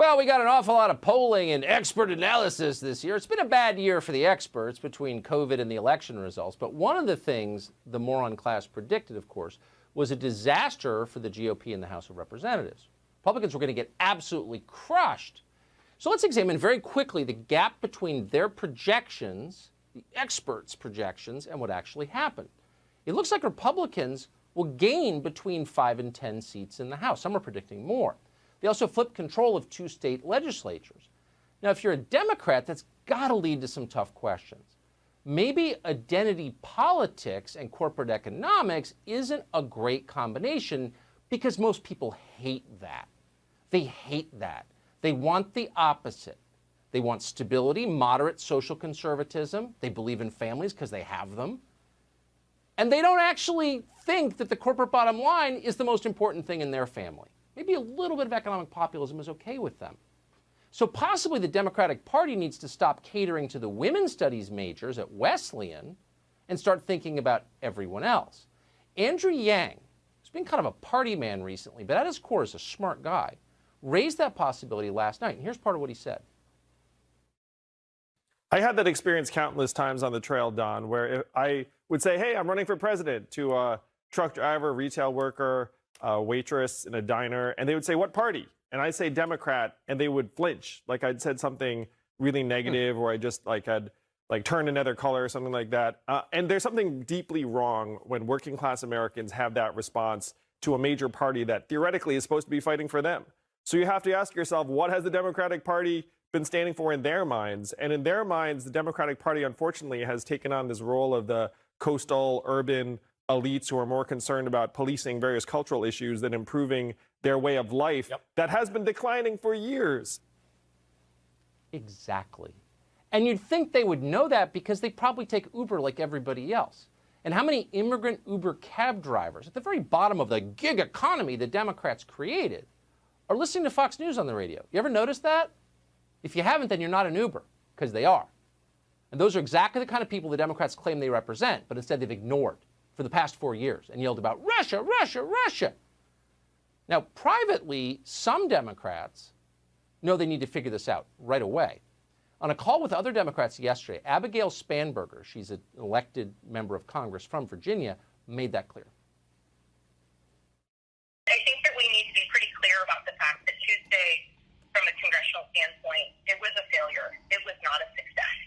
Well, we got an awful lot of polling and expert analysis this year. It's been a bad year for the experts between COVID and the election results. But one of the things the moron class predicted, of course, was a disaster for the GOP in the House of Representatives. Republicans were going to get absolutely crushed. So let's examine very quickly the gap between their projections, the experts' projections, and what actually happened. It looks like Republicans will gain between 5 and 10 seats in the House. Some are predicting more. They also flipped control of 2 state legislatures. Now, if you're a Democrat, that's got to lead to some tough questions. Maybe identity politics and corporate economics isn't a great combination because most people hate that. They hate that. They want the opposite. They want stability, moderate social conservatism. They believe in families because they have them. And they don't actually think that the corporate bottom line is the most important thing in their family. Maybe a little bit of economic populism is okay with them. So possibly the Democratic Party needs to stop catering to the women's studies majors at Wesleyan and start thinking about everyone else. Andrew Yang, who's been kind of a party man recently, but at his core is a smart guy, raised that possibility last night. And here's part of what he said. I had that experience countless times on the trail, Don, where I would say, hey, I'm running for president to a truck driver, retail worker, waitress in a diner, and they would say, what party? And I'd say Democrat, and they would flinch, like I'd said something really negative, or I just had turned another color or something like that. And there's something deeply wrong when working class Americans have that response to a major party that theoretically is supposed to be fighting for them. So you have to ask yourself, what has the Democratic Party been standing for in their minds? And in their minds, the Democratic Party, unfortunately, has taken on this role of the coastal, urban elites who are more concerned about policing various cultural issues than improving their way of life that has been declining for years. Exactly. And you'd think they would know that because they probably take Uber like everybody else. And how many immigrant Uber cab drivers at the very bottom of the gig economy the Democrats created are listening to Fox News on the radio? You ever notice that? If you haven't, then you're not an Uber, because they are. And those are exactly the kind of people the Democrats claim they represent, but instead they've ignored for the past 4 years and yelled about Russia, Russia, Russia. Now, privately, some Democrats know they need to figure this out right away. On a call with other Democrats yesterday, Abigail Spanberger, she's an elected member of Congress from Virginia, made that clear. I think that we need to be pretty clear about the fact that Tuesday, from a congressional standpoint, it was a failure. It was not a success.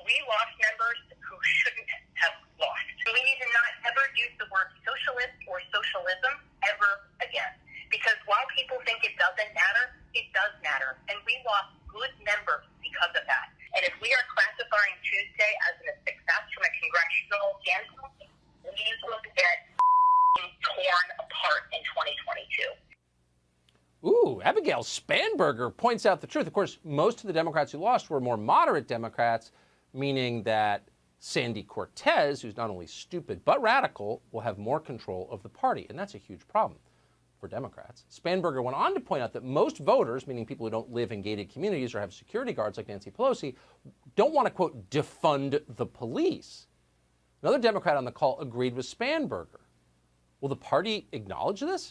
We lost members who shouldn't have lost. We need to not ever use the word socialist or socialism ever again. Because while people think it doesn't matter, it does matter. And we lost good members because of that. And if we are classifying Tuesday as a success from a congressional standpoint, we will get torn apart in 2022. Ooh, Abigail Spanberger points out the truth. Of course, most of the Democrats who lost were more moderate Democrats, meaning that Sandy Cortez, who's not only stupid but radical, will have more control of the party. And that's a huge problem for Democrats. Spanberger went on to point out that most voters, meaning people who don't live in gated communities or have security guards like Nancy Pelosi, don't want to, quote, defund the police. Another Democrat on the call agreed with Spanberger. Will the party acknowledge this?